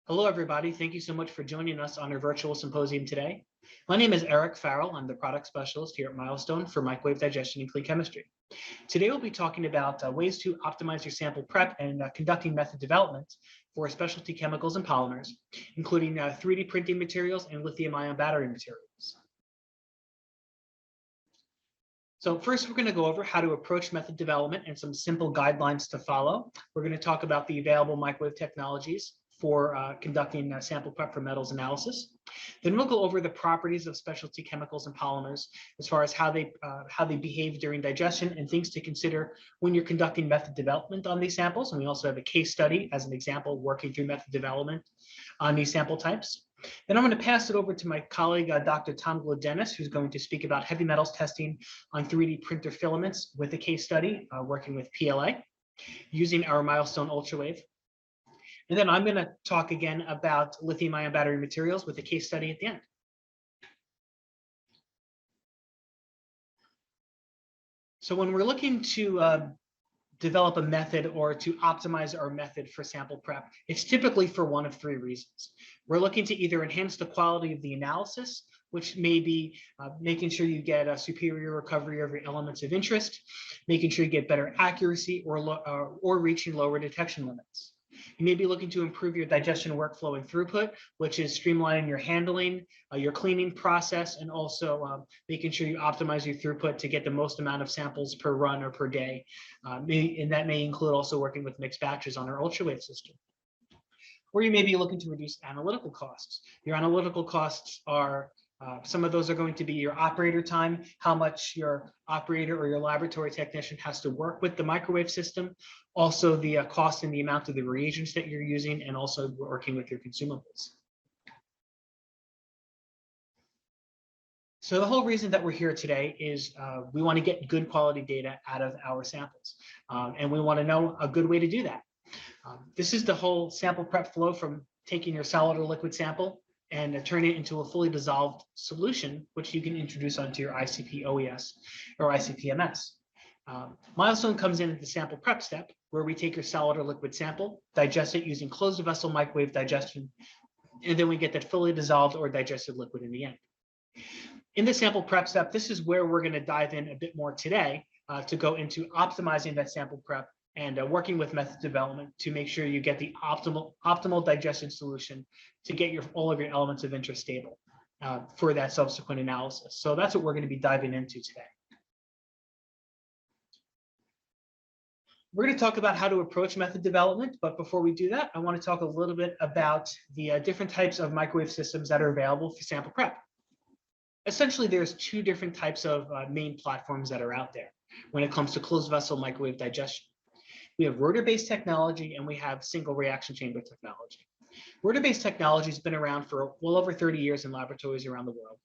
Hello, everybody. Thank you so much for joining us on our virtual symposium today. My name is Eric Farrell. I'm the product specialist here at Milestone for microwave digestion and clean chemistry. Today, we'll be talking about ways to optimize your sample prep and conducting method development for specialty chemicals and polymers, including 3D printing materials and lithium-ion battery materials. So first, we're going to go over how to approach method development and some simple guidelines to follow. We're going to talk about the available microwave technologies for conducting sample prep for metals analysis. Then we'll go over the properties of specialty chemicals and polymers as far as how they behave during digestion and things to consider when you're conducting method development on these samples. And we also have a case study as an example working through method development on these sample types. Then I'm going to pass it over to my colleague, Dr. Tom Glodenis, who's going to speak about heavy metals testing on 3D printer filaments with a case study working with PLA using our Milestone Ultrawave. And then I'm going to talk again about lithium-ion battery materials with a case study at the end. So when we're looking to develop a method or to optimize our method for sample prep, it's typically for one of three reasons. We're looking to either enhance the quality of the analysis, which may be making sure you get a superior recovery of your elements of interest, making sure you get better accuracy, or reaching lower detection limits. You may be looking to improve your digestion workflow and throughput, which is streamlining your handling, your cleaning process, and also making sure you optimize your throughput to get the most amount of samples per run or per day. And that may include also working with mixed batches on our Ultrawave system. Or you may be looking to reduce analytical costs. Your analytical costs are some of those are going to be your operator time, how much your operator or your laboratory technician has to work with the microwave system, also the cost and the amount of the reagents that you're using, and also working with your consumables. So the whole reason that we're here today is we want to get good quality data out of our samples, and we want to know a good way to do that. This is the whole sample prep flow from taking your solid or liquid sample and turn it into a fully dissolved solution, which you can introduce onto your ICP-OES or ICP-MS. Milestone comes in at the sample prep step, where we take your solid or liquid sample, digest it using closed vessel microwave digestion, and then we get that fully dissolved or digested liquid in the end. In the sample prep step, this is where we're going to dive in a bit more today to go into optimizing that sample prep and working with method development to make sure you get the optimal digestion solution to get all of your elements of interest stable for that subsequent analysis. So that's what we're going to be diving into today. We're going to talk about how to approach method development, but before we do that, I want to talk a little bit about the different types of microwave systems that are available for sample prep. Essentially, there's two different types of main platforms that are out there when it comes to closed vessel microwave digestion. We have rotor-based technology and we have single reaction chamber technology. Rotor-based technology has been around for well over 30 years in laboratories around the world.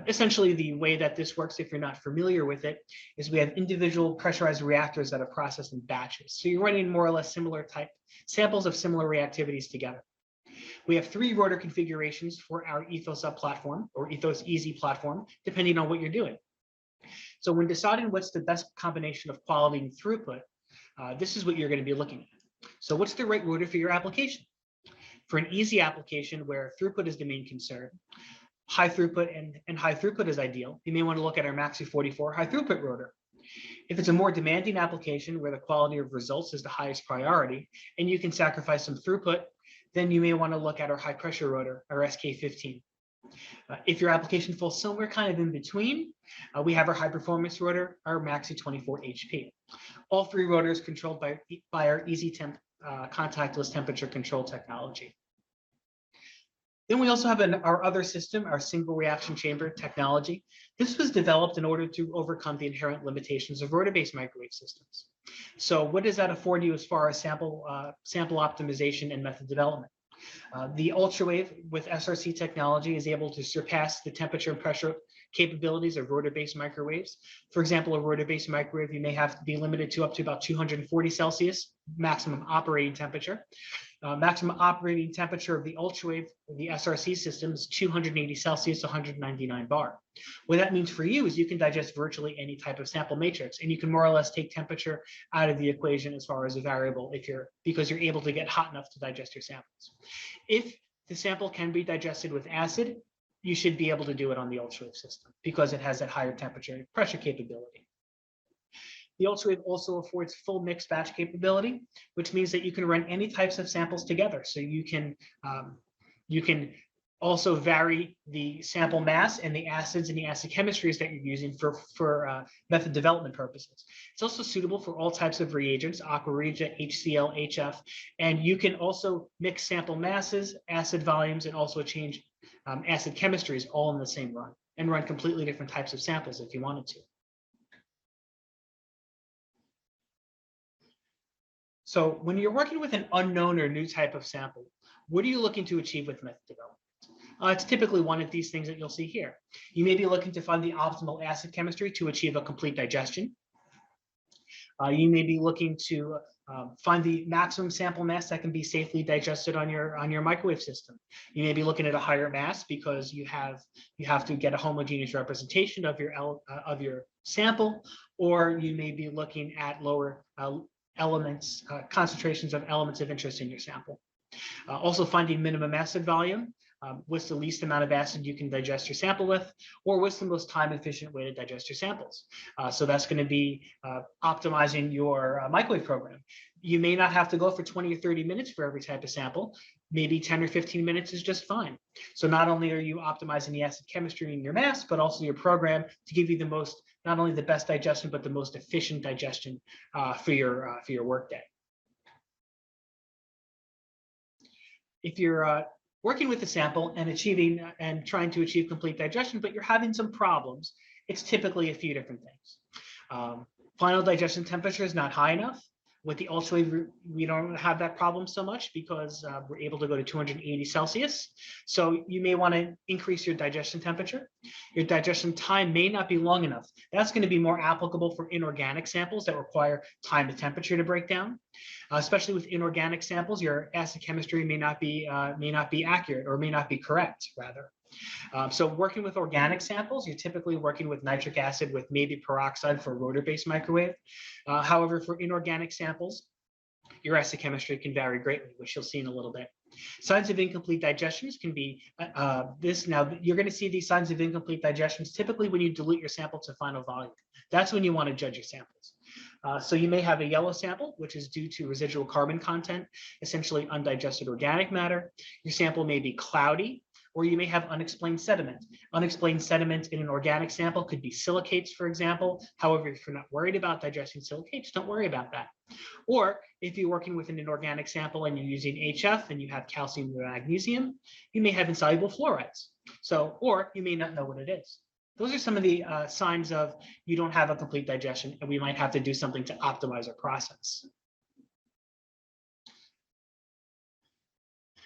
Essentially, the way that this works, if you're not familiar with it, is we have individual pressurized reactors that are processed in batches. So you're running more or less similar type samples of similar reactivities together. We have 3 rotor configurations for our Ethos Up platform or Ethos Easy platform, depending on what you're doing. So when deciding what's the best combination of quality and throughput, this is what you're going to be looking at. So what's the right rotor for your application? For an easy application where throughput is the main concern, high throughput and high throughput is ideal, you may want to look at our Maxi 44 high throughput rotor. If it's a more demanding application where the quality of results is the highest priority and you can sacrifice some throughput, then you may want to look at our high pressure rotor, our SK15. If your application falls somewhere kind of in between, we have our high performance rotor, our Maxi 24 HP. All 3 rotors controlled by our Easy Temp contactless temperature control technology. Then we also have our other system, our single reaction chamber technology. This was developed in order to overcome the inherent limitations of rotor-based microwave systems. So what does that afford you as far as sample optimization and method development? The Ultrawave with SRC technology is able to surpass the temperature and pressure capabilities of rotor-based microwaves. For example, a rotor-based microwave, you may have to be limited to up to about 240 Celsius maximum operating temperature. Maximum operating temperature of the Ultrawave, the SRC system, is 280 Celsius, 199 bar. What that means for you is you can digest virtually any type of sample matrix, and you can more or less take temperature out of the equation as far as a variable because you're able to get hot enough to digest your samples. If the sample can be digested with acid, you should be able to do it on the ultrawave system because it has that higher temperature and pressure capability. The ultrawave also affords full mixed batch capability, which means that you can run any types of samples together. So you can also vary the sample mass and the acids and the acid chemistries that you're using for method development purposes. It's also suitable for all types of reagents, aqua regia, HCl, HF, and you can also mix sample masses, acid volumes, and also change acid chemistries all in the same run and run completely different types of samples if you wanted to. So when you're working with an unknown or new type of sample, what are you looking to achieve with method development? It's typically one of these things that you'll see here. You may be looking to find the optimal acid chemistry to achieve a complete digestion. You may be looking to find the maximum sample mass that can be safely digested on your microwave system. You may be looking at a higher mass because you have to get a homogeneous representation of your sample, or you may be looking at lower elements, concentrations of elements of interest in your sample. Also finding minimum acid volume. What's the least amount of acid you can digest your sample with, or what's the most time efficient way to digest your samples. So that's going to be optimizing your microwave program. You may not have to go for 20 or 30 minutes for every type of sample. Maybe 10 or 15 minutes is just fine. So not only are you optimizing the acid chemistry in your mass, but also your program to give you the most, not only the best digestion, but the most efficient digestion for your workday. If you're working with the sample and trying to achieve complete digestion, but you're having some problems, it's typically a few different things. Final digestion temperature is not high enough. With the ultrawave, we don't have that problem so much because we're able to go to 280 Celsius. So you may want to increase your digestion temperature. Your digestion time may not be long enough. That's going to be more applicable for inorganic samples that require time and temperature to break down. Especially with inorganic samples, your acid chemistry may not be accurate, or may not be correct, rather. So working with organic samples, you're typically working with nitric acid with maybe peroxide for rotor-based microwave. However, for inorganic samples, your acid chemistry can vary greatly, which you'll see in a little bit. Signs of incomplete digestions can be this. Now, you're going to see these signs of incomplete digestions typically when you dilute your sample to final volume. That's when you want to judge your samples. So you may have a yellow sample, which is due to residual carbon content, essentially undigested organic matter. Your sample may be cloudy, or you may have unexplained sediment. Unexplained sediment in an organic sample could be silicates, for example. However, if you're not worried about digesting silicates, don't worry about that. Or if you're working with an inorganic sample and you're using HF and you have calcium or magnesium, you may have insoluble fluorides. Or you may not know what it is. Those are some of the signs of you don't have a complete digestion, and we might have to do something to optimize our process.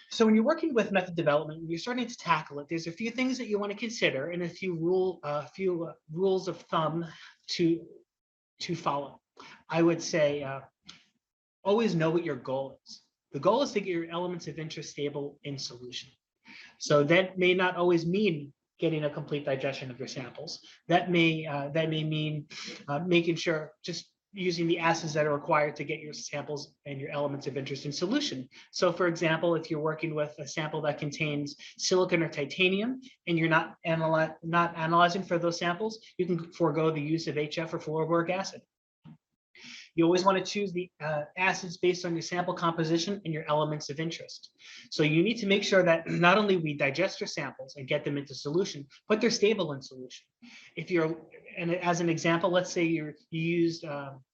So when you're working with method development, you're starting to tackle it, there's a few things that you want to consider and a few rules of thumb to follow. I would say always know what your goal is. The goal is to get your elements of interest stable in solution. So that may not always mean getting a complete digestion of your samples. That may mean making sure just using the acids that are required to get your samples and your elements of interest in solution. So for example, if you're working with a sample that contains silicon or titanium and you're not analyzing for those samples, you can forego the use of HF or fluoroboric acid. You always want to choose the acids based on your sample composition and your elements of interest. So you need to make sure that not only we digest your samples and get them into solution, but they're stable in solution. And as an example, let's say you used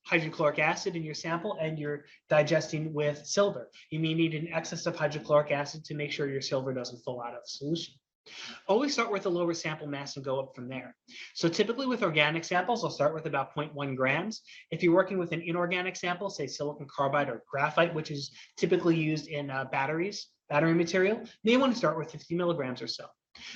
hydrochloric acid in your sample and you're digesting with silver. You may need an excess of hydrochloric acid to make sure your silver doesn't fall out of solution. Always start with a lower sample mass and go up from there. So typically with organic samples, I'll start with about 0.1 grams. If you're working with an inorganic sample, say silicon carbide or graphite, which is typically used in battery material, you may want to start with 50 milligrams or so.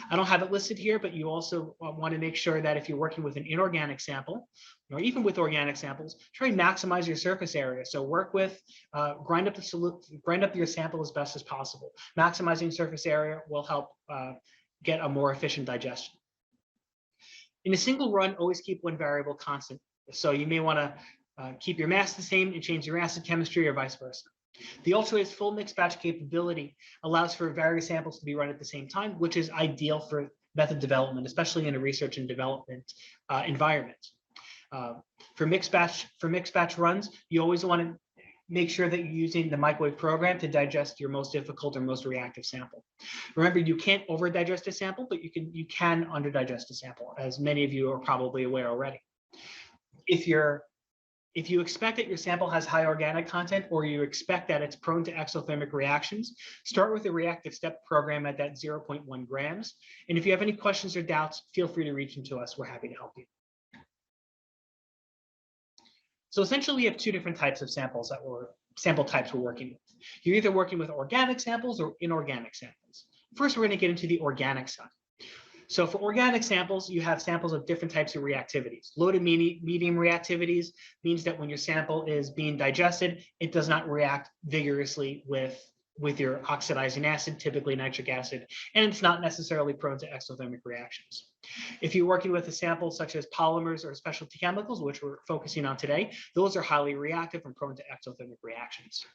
I don't have it listed here, but you also want to make sure that if you're working with an inorganic sample, or even with organic samples, try and maximize your surface area. So work with, grind up your sample as best as possible. Maximizing surface area will help get a more efficient digestion. In a single run, always keep one variable constant. So you may want to keep your mass the same and change your acid chemistry or vice versa. The ultrawave's full mixed batch capability allows for various samples to be run at the same time, which is ideal for method development, especially in a research and development environment. For mixed batch runs, you always want to make sure that you're using the microwave program to digest your most difficult or most reactive sample. Remember, you can't over digest a sample, but you can under digest a sample, as many of you are probably aware already. If you expect that your sample has high organic content, or you expect that it's prone to exothermic reactions, start with a reactive step program at that 0.1 grams. And if you have any questions or doubts, feel free to reach into us. We're happy to help you. So essentially, we have two different types of sample types we're working with. You're either working with organic samples or inorganic samples. First, we're going to get into the organic side. So for organic samples, you have samples of different types of reactivities. Low to medium reactivities means that when your sample is being digested, it does not react vigorously with your oxidizing acid, typically nitric acid, and it's not necessarily prone to exothermic reactions. If you're working with a sample such as polymers or specialty chemicals, which we're focusing on today, those are highly reactive and prone to exothermic reactions.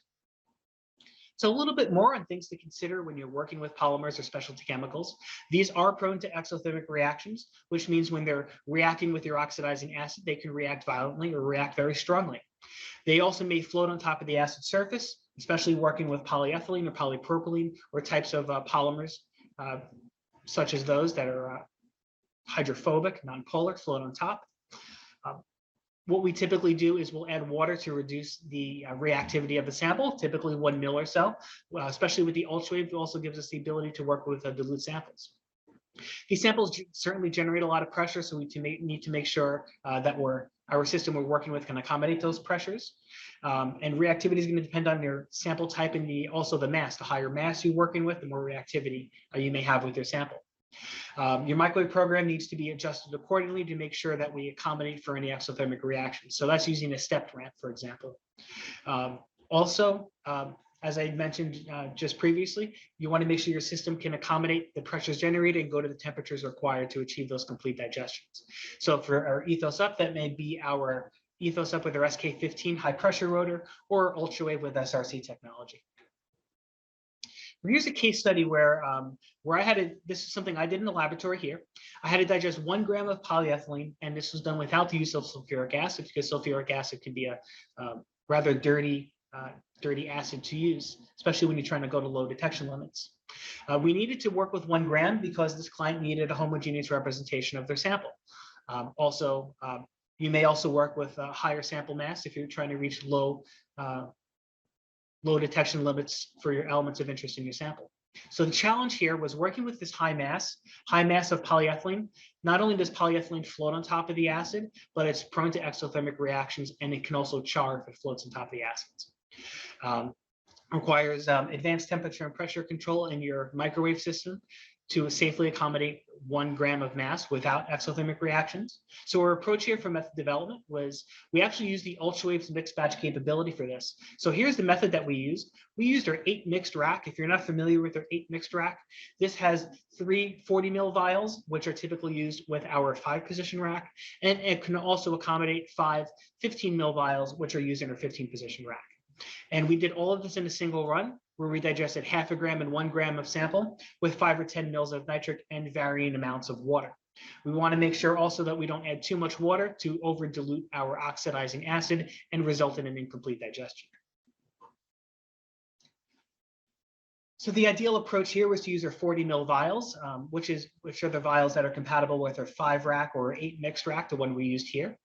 So a little bit more on things to consider when you're working with polymers or specialty chemicals. These are prone to exothermic reactions, which means when they're reacting with your oxidizing acid, they can react violently or react very strongly. They also may float on top of the acid surface, especially working with polyethylene or polypropylene or types of polymers, such as those that are hydrophobic, non-polar, float on top. What we typically do is we'll add water to reduce the reactivity of the sample, typically 1 ml or so. Especially with the ultrawave, it also gives us the ability to work with dilute samples. These samples certainly generate a lot of pressure, so we need to make sure that our system we're working with can accommodate those pressures. And reactivity is going to depend on your sample type and also the mass. The higher mass you're working with, the more reactivity you may have with your sample. Your microwave program needs to be adjusted accordingly to make sure that we accommodate for any exothermic reactions. So that's using a stepped ramp, for example. Also, as I mentioned just previously, you want to make sure your system can accommodate the pressures generated and go to the temperatures required to achieve those complete digestions. So for our ethos up, that may be our ethos up with our SK15 high pressure rotor or ultrawave with SRC technology. Here's a case study where this is something I did in the laboratory here. I had to digest 1 gram of polyethylene, and this was done without the use of sulfuric acid, because sulfuric acid can be a rather dirty acid to use, especially when you're trying to go to low detection limits. We needed to work with 1 gram because this client needed a homogeneous representation of their sample. You may also work with a higher sample mass if you're trying to reach low detection limits for your elements of interest in your sample. So the challenge here was working with this high mass of polyethylene. Not only does polyethylene float on top of the acid, but it's prone to exothermic reactions, and it can also char if it floats on top of the acids. Requires advanced temperature and pressure control in your microwave system to safely accommodate 1 gram of mass without exothermic reactions. So our approach here for method development was we actually used the ultrawave's mixed batch capability for this. So here's the method that we used. We used our 8 mixed rack. If you're not familiar with our 8 mixed rack, this has 3 40 ml vials, which are typically used with our 5 position rack. And it can also accommodate 5 15 ml vials, which are used in our 15 position rack. And we did all of this in a single run, where we digested 0.5 gram and 1 gram of sample with 5 or 10 mils of nitric and varying amounts of water. We want to make sure also that we don't add too much water to over dilute our oxidizing acid and result in an incomplete digestion. So the ideal approach here was to use our 40 ml vials, which are the vials that are compatible with our 5 rack or 8 mixed rack, the one we used here.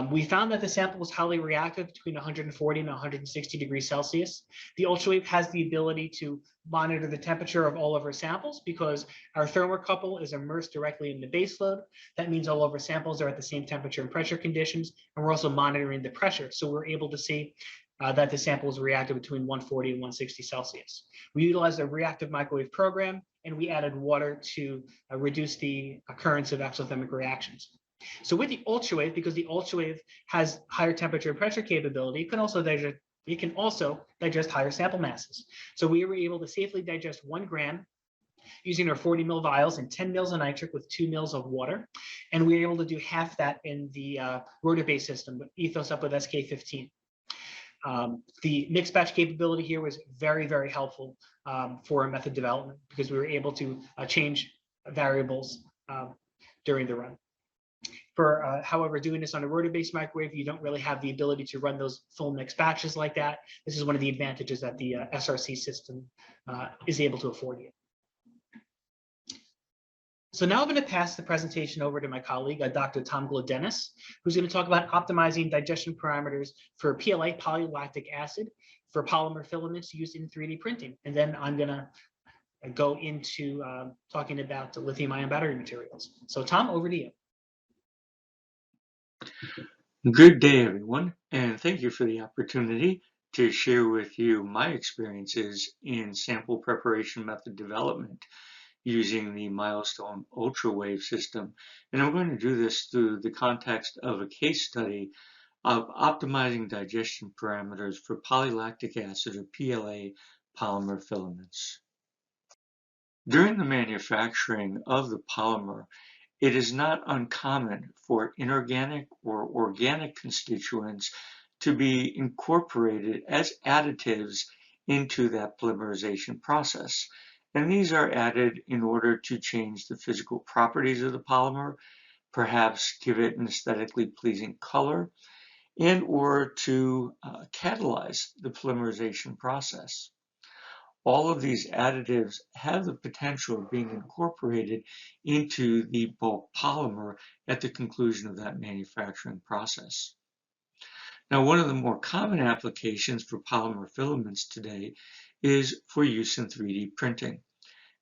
We found that the sample was highly reactive between 140 and 160 degrees Celsius. The ultrawave has the ability to monitor the temperature of all of our samples because our thermocouple is immersed directly in the base load. That means all of our samples are at the same temperature and pressure conditions, and we're also monitoring the pressure. So we're able to see that the sample is reactive between 140 and 160 Celsius. We utilized a reactive microwave program, and we added water to reduce the occurrence of exothermic reactions. So with the ultrawave, because the ultrawave has higher temperature and pressure capability, it can also digest higher sample masses. So we were able to safely digest 1 gram using our 40 ml vials and 10 mils of nitric with 2 mils of water. And we were able to do half that in the rotor-based system, with ethos up with SK15. The mixed batch capability here was very, very helpful for method development because we were able to change variables during the run. However, doing this on a rotor-based microwave, you don't really have the ability to run those full mixed batches like that. This is one of the advantages that the SRC system is able to afford you. So now I'm going to pass the presentation over to my colleague, Dr. Tom Glodenis, who's going to talk about optimizing digestion parameters for PLA, polylactic acid, for polymer filaments used in 3D printing. And then I'm going to go into talking about the lithium-ion battery materials. So Tom, over to you. Good day, everyone, and thank you for the opportunity to share with you my experiences in sample preparation method development using the Milestone UltraWave system. And I'm going to do this through the context of a case study of optimizing digestion parameters for polylactic acid or PLA polymer filaments. During the manufacturing of the polymer, it is not uncommon for inorganic or organic constituents to be incorporated as additives into that polymerization process. And these are added in order to change the physical properties of the polymer, perhaps give it an aesthetically pleasing color, and or to catalyze the polymerization process. All of these additives have the potential of being incorporated into the bulk polymer at the conclusion of that manufacturing process. Now, one of the more common applications for polymer filaments today is for use in 3D printing.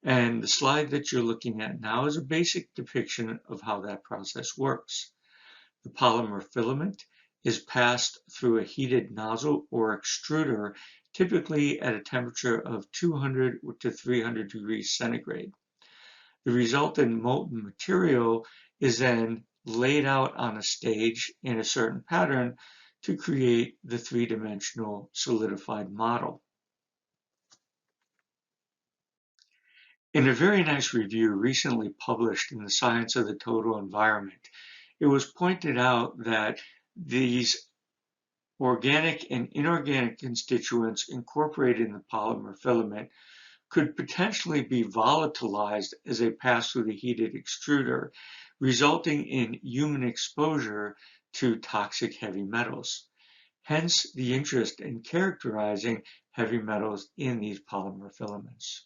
And the slide that you're looking at now is a basic depiction of how that process works. The polymer filament is passed through a heated nozzle or extruder, typically at a temperature of 200 to 300 degrees centigrade. The resultant molten material is then laid out on a stage in a certain pattern to create the three-dimensional solidified model. In a very nice review recently published in the Science of the Total Environment, it was pointed out that these organic and inorganic constituents incorporated in the polymer filament could potentially be volatilized as they pass through the heated extruder, resulting in human exposure to toxic heavy metals. Hence the interest in characterizing heavy metals in these polymer filaments.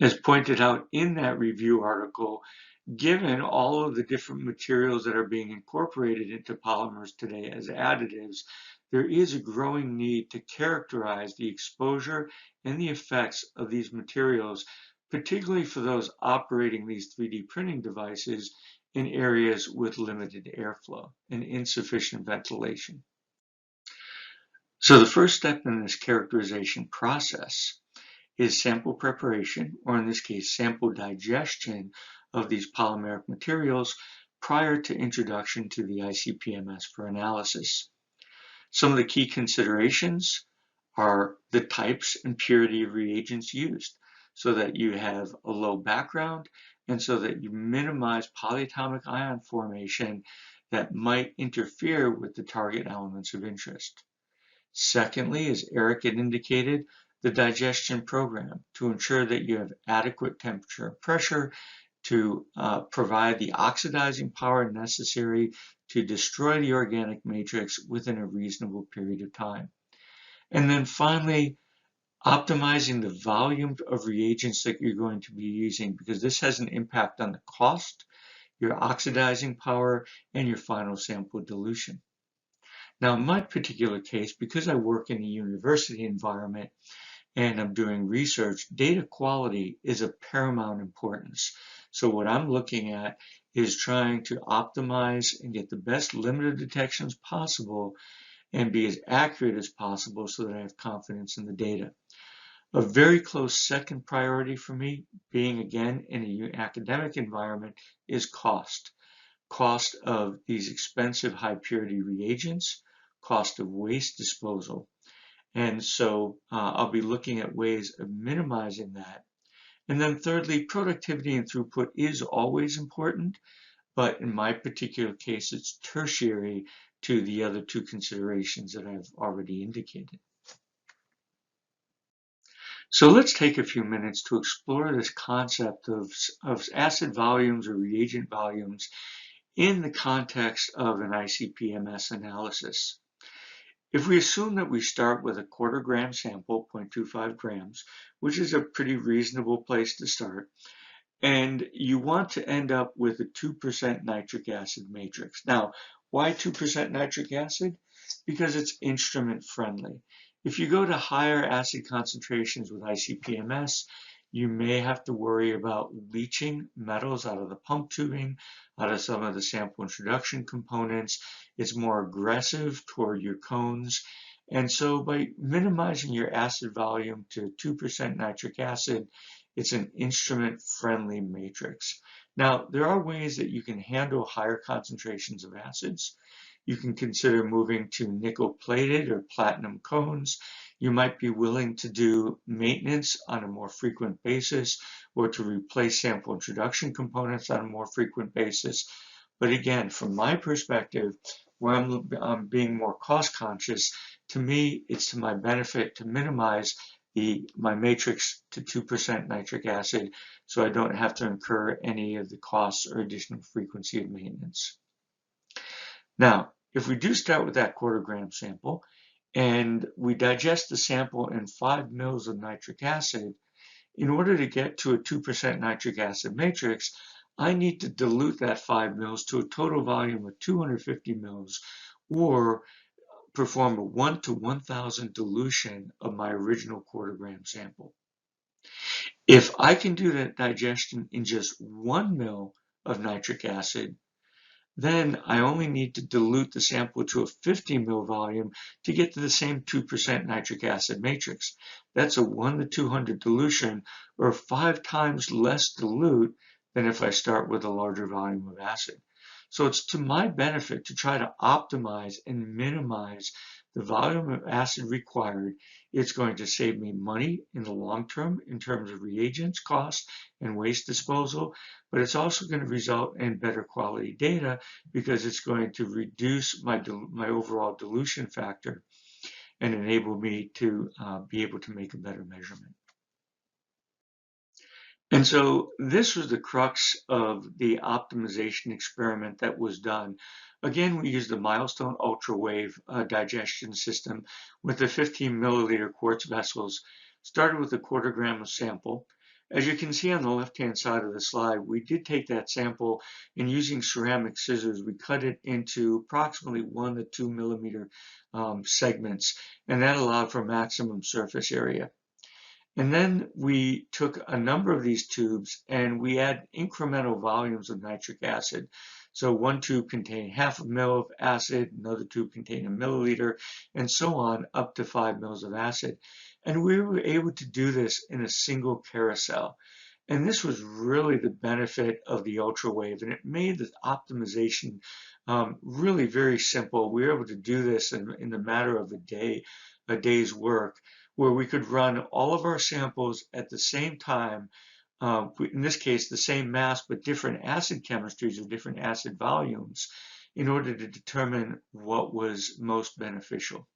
As pointed out in that review article, given all of the different materials that are being incorporated into polymers today as additives, there is a growing need to characterize the exposure and the effects of these materials, particularly for those operating these 3D printing devices in areas with limited airflow and insufficient ventilation. So the first step in this characterization process is sample preparation, or in this case, sample digestion of these polymeric materials prior to introduction to the ICP-MS for analysis. Some of the key considerations are the types and purity of reagents used, so that you have a low background and so that you minimize polyatomic ion formation that might interfere with the target elements of interest. Secondly, as Eric had indicated, the digestion program to ensure that you have adequate temperature and pressure to provide the oxidizing power necessary to destroy the organic matrix within a reasonable period of time. And then finally, optimizing the volume of reagents that you're going to be using, because this has an impact on the cost, your oxidizing power, and your final sample dilution. Now, in my particular case, because I work in a university environment and I'm doing research, data quality is of paramount importance. So what I'm looking at is trying to optimize and get the best limit of detections possible and be as accurate as possible so that I have confidence in the data. A very close second priority for me, being again in an academic environment, is cost. Cost of these expensive high purity reagents, cost of waste disposal. And so I'll be looking at ways of minimizing that. And then thirdly, productivity and throughput is always important, but in my particular case, it's tertiary to the other two considerations that I've already indicated. So let's take a few minutes to explore this concept of acid volumes or reagent volumes in the context of an ICP-MS analysis. If we assume that we start with a 1/4 gram sample, 0.25 grams, which is a pretty reasonable place to start, and you want to end up with a 2% nitric acid matrix. Now, why 2% nitric acid? Because it's instrument friendly. If you go to higher acid concentrations with ICP-MS, you may have to worry about leaching metals out of the pump tubing, out of some of the sample introduction components. It's more aggressive toward your cones. And so by minimizing your acid volume to 2% nitric acid, it's an instrument-friendly matrix. Now, there are ways that you can handle higher concentrations of acids. You can consider moving to nickel-plated or platinum cones. You might be willing to do maintenance on a more frequent basis or to replace sample introduction components on a more frequent basis. But again, from my perspective, where I'm being more cost conscious, to me, it's to my benefit to minimize my matrix to 2% nitric acid so I don't have to incur any of the costs or additional frequency of maintenance. Now, if we do start with that 1/4 gram sample and we digest the sample in 5 mils of nitric acid, in order to get to a 2% nitric acid matrix, I need to dilute that 5 mils to a total volume of 250 mils or perform a 1 to 1,000 dilution of my original 1/4 gram sample. If I can do that digestion in just 1 mil of nitric acid, then I only need to dilute the sample to a 50 mil volume to get to the same 2% nitric acid matrix. That's a 1 to 200 dilution, or 5 times less dilute than if I start with a larger volume of acid. So it's to my benefit to try to optimize and minimize the volume of acid required. It's going to save me money in the long term in terms of reagents, cost, and waste disposal, but it's also going to result in better quality data because it's going to reduce my overall dilution factor and enable me to be able to make a better measurement. And so this was the crux of the optimization experiment that was done. Again, we used the Milestone UltraWave digestion system with the 15 milliliter quartz vessels. Started with a 1/4 gram of sample. As you can see on the left-hand side of the slide, we did take that sample and using ceramic scissors, we cut it into approximately 1 to 2 millimeter segments, and that allowed for maximum surface area. And then we took a number of these tubes and we add incremental volumes of nitric acid. So one tube contained 1/2 mil of acid, another tube contained a milliliter, and so on up to 5 mils of acid. And we were able to do this in a single carousel. And this was really the benefit of the UltraWave, and it made the optimization really very simple. We were able to do this in the matter of a day's work, where we could run all of our samples at the same time, in this case, the same mass, but different acid chemistries or different acid volumes in order to determine what was most beneficial.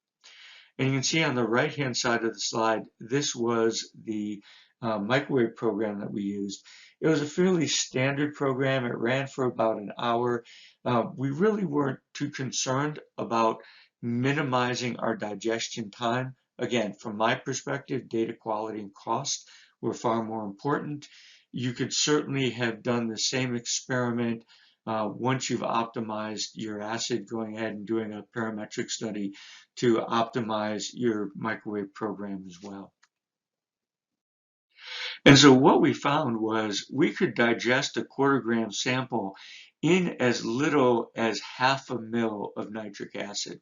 And you can see on the right-hand side of the slide, this was the microwave program that we used. It was a fairly standard program. It ran for about an hour. We really weren't too concerned about minimizing our digestion time. Again, from my perspective, data quality and cost were far more important. You could certainly have done the same experiment once you've optimized your acid, going ahead and doing a parametric study to optimize your microwave program as well. And so what we found was we could digest a 1/4 gram sample in as little as 1/2 mil of nitric acid.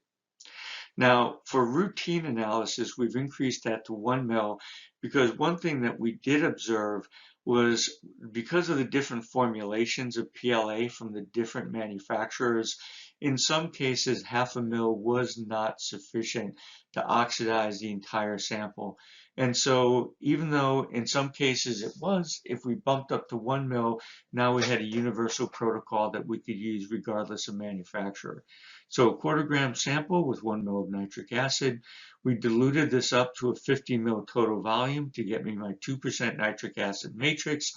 Now, for routine analysis, we've increased that to 1 mil because one thing that we did observe was because of the different formulations of PLA from the different manufacturers, in some cases, 1/2 mil was not sufficient to oxidize the entire sample. And so even though in some cases it was, if we bumped up to 1 mil, now we had a universal protocol that we could use regardless of manufacturer. So a 1/4 gram sample with 1 ml of nitric acid. We diluted this up to a 50 ml total volume to get me my 2% nitric acid matrix.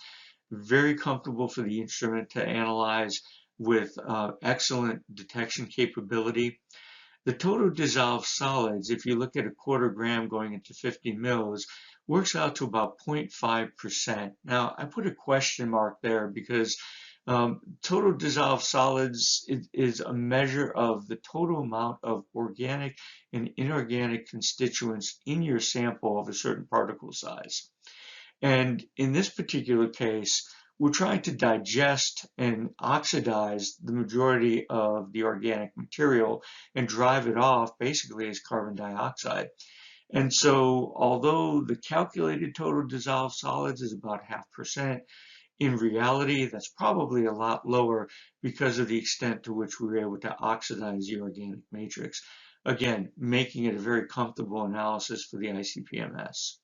Very comfortable for the instrument to analyze with excellent detection capability. The total dissolved solids, if you look at a 1/4 gram going into 50 mils, works out to about 0.5%. Now, I put a question mark there because total dissolved solids is a measure of the total amount of organic and inorganic constituents in your sample of a certain particle size. And in this particular case, we're trying to digest and oxidize the majority of the organic material and drive it off basically as carbon dioxide. And so although the calculated total dissolved solids is about 0.5%, in reality, that's probably a lot lower because of the extent to which we were able to oxidize the organic matrix. Again, making it a very comfortable analysis for the ICP-MS.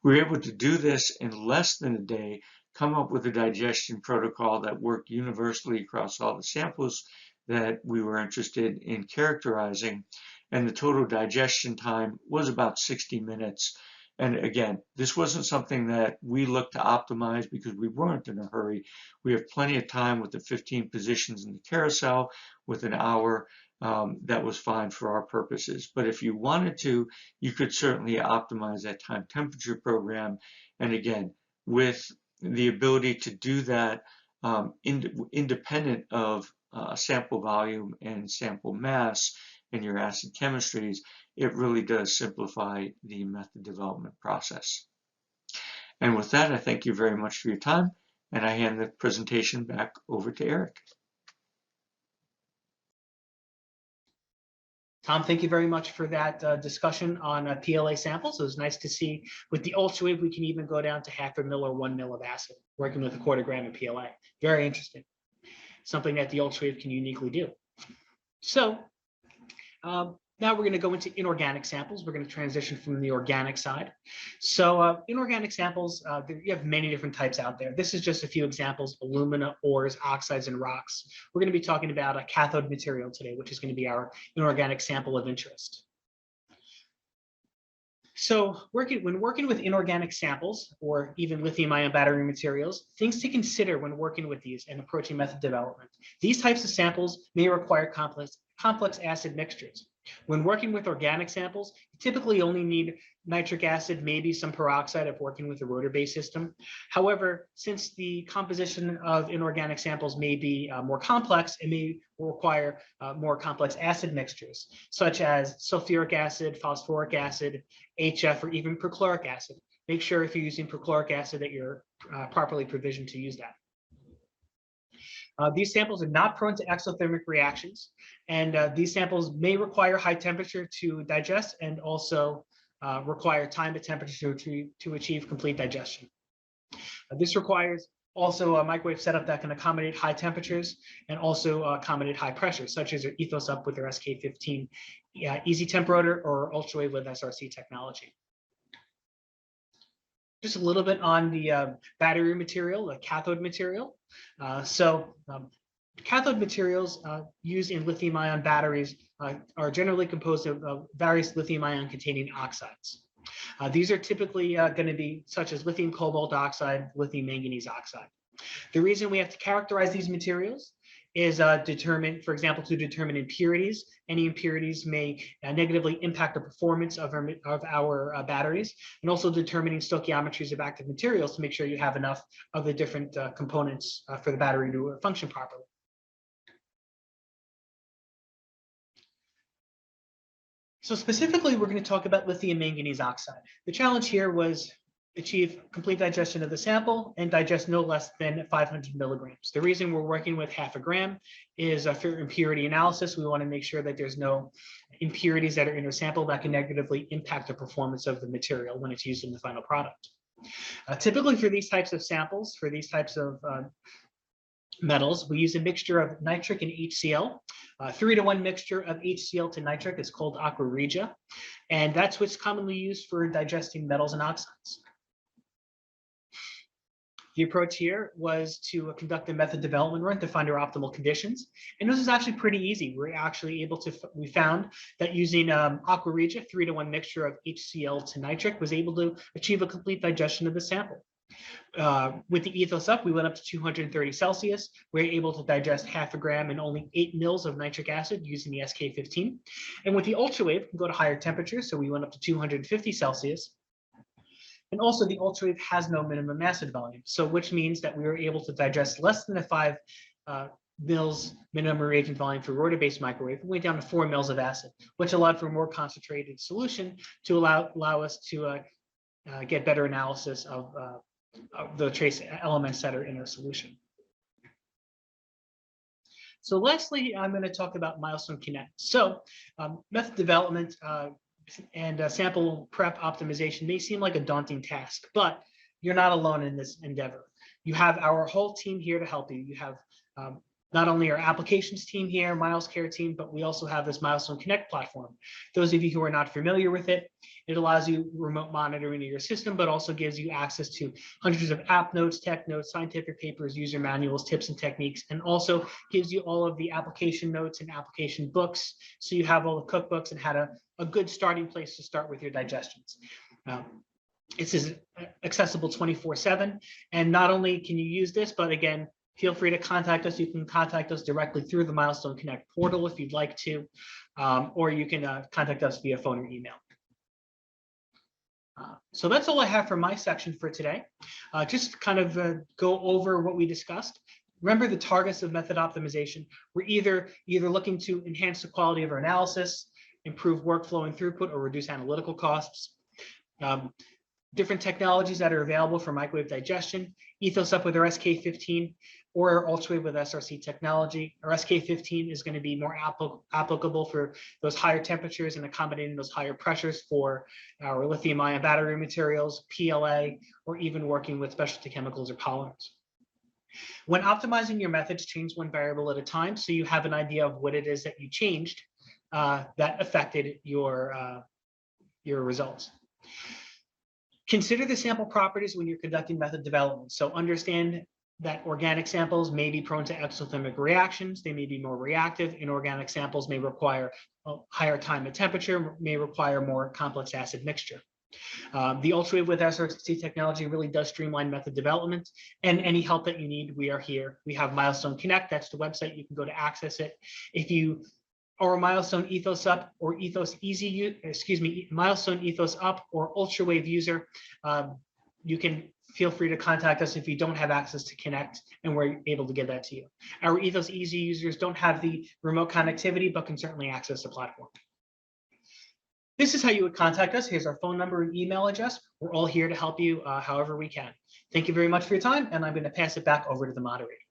We were able to do this in less than a day, come up with a digestion protocol that worked universally across all the samples that we were interested in characterizing, and the total digestion time was about 60 minutes. And again, this wasn't something that we looked to optimize because we weren't in a hurry. We have plenty of time with the 15 positions in the carousel with an hour. That was fine for our purposes. But if you wanted to, you could certainly optimize that time temperature program. And again, with the ability to do that independent of sample volume and sample mass in your acid chemistries, it really does simplify the method development process. And with that, I thank you very much for your time, and I hand the presentation back over to Eric. Tom, thank you very much for that discussion on PLA samples. It was nice to see with the ultra-wave, we can even go down to 0.5 ml or 1 ml of acid, working with a 1/4 gram of PLA. Very interesting. Something that the ultra-wave can uniquely do. So now we're going to go into inorganic samples. We're going to transition from the organic side. So inorganic samples, you have many different types out there. This is just a few examples: alumina, ores, oxides, and rocks. We're going to be talking about a cathode material today, which is going to be our inorganic sample of interest. So when working with inorganic samples or even lithium-ion battery materials, things to consider when working with these and approaching method development. These types of samples may require complex acid mixtures. When working with organic samples, you typically only need nitric acid, maybe some peroxide if working with a rotor-based system. However, since the composition of inorganic samples may be more complex, it may require more complex acid mixtures, such as sulfuric acid, phosphoric acid, HF, or even perchloric acid. Make sure if you're using perchloric acid that you're properly provisioned to use that. These samples are not prone to exothermic reactions, and these samples may require high temperature to digest and also require time at temperature to achieve complete digestion. This requires also a microwave setup that can accommodate high temperatures and also accommodate high pressure, such as your ethos up with their SK15 easy temp rotor or ultrawave with SRC technology. Just a little bit on the battery material, the cathode material. Cathode materials used in lithium-ion batteries are generally composed of various lithium-ion containing oxides. These are typically going to be such as lithium cobalt oxide, lithium manganese oxide. The reason we have to characterize these materials is for example, to determine impurities. Any impurities may negatively impact the performance of our batteries, and also determining stoichiometries of active materials to make sure you have enough of the different components for the battery to function properly. So specifically, we're going to talk about lithium manganese oxide. The challenge here was achieve complete digestion of the sample and digest no less than 500 milligrams. The reason we're working with 0.5 gram is for impurity analysis. We want to make sure that there's no impurities that are in the sample that can negatively impact the performance of the material when it's used in the final product. Typically for these types of samples, for these types of metals, we use a mixture of nitric and HCl. 3-to-1 mixture of HCl to nitric is called aqua regia, and that's what's commonly used for digesting metals and oxides. The approach here was to conduct a method development run to find our optimal conditions. And this is actually pretty easy. We're actually able to, we found that using aqua regia 3-to-1 mixture of HCl to nitric was able to achieve a complete digestion of the sample. With the ethos up, we went up to 230 Celsius. We were able to digest 0.5 gram and only 8 mils of nitric acid using the SK15. And with the ultrawave, we can go to higher temperatures. So we went up to 250 Celsius. And also the ultrawave has no minimum acid volume. So which means that we were able to digest less than the 5 mils minimum reagent volume for rotor-based microwave. We went down to 4 mils of acid, which allowed for a more concentrated solution to allow us to get better analysis of the trace elements that are in our solution. So lastly, I'm going to talk about milestone kinetics. So method development and sample prep optimization may seem like a daunting task, but you're not alone in this endeavor. You have our whole team here to help you. You have not only our applications team here, MilesCare team, but we also have this Milestone Connect platform. Those of you who are not familiar with it, it allows you remote monitoring of your system, but also gives you access to hundreds of app notes, tech notes, scientific papers, user manuals, tips and techniques, and also gives you all of the application notes and application books. So you have all the cookbooks and had a good starting place to start with your digestions. This is accessible 24/7. And not only can you use this, but again, feel free to contact us. You can contact us directly through the Milestone Connect portal if you'd like to, or you can contact us via phone or email. So that's all I have for my section for today. Just kind of go over what we discussed. Remember the targets of method optimization. We're either looking to enhance the quality of our analysis, improve workflow and throughput, or reduce analytical costs. Different technologies that are available for microwave digestion, ethos up with our SK15 or ultrawave with SRC technology. Our SK15 is going to be more applicable for those higher temperatures and accommodating those higher pressures for our lithium-ion battery materials, PLA, or even working with specialty chemicals or polymers. When optimizing your methods, change one variable at a time so you have an idea of what it is that you changed that affected your results. Consider the sample properties when you're conducting method development. So understand that organic samples may be prone to exothermic reactions. They may be more reactive. Inorganic samples may require a higher time and temperature, may require more complex acid mixture. The ultrawave with SRC technology really does streamline method development, and any help that you need, we are here. We have Milestone Connect. That's the website. You can go to access it. If you or Milestone Ethos Up or Ethos Easy, Milestone Ethos Up or Ultrawave user, you can feel free to contact us if you don't have access to Connect, and we're able to give that to you. Our Ethos Easy users don't have the remote connectivity, but can certainly access the platform. This is how you would contact us. Here's our phone number and email address. We're all here to help you however we can. Thank you very much for your time, and I'm going to pass it back over to the moderator.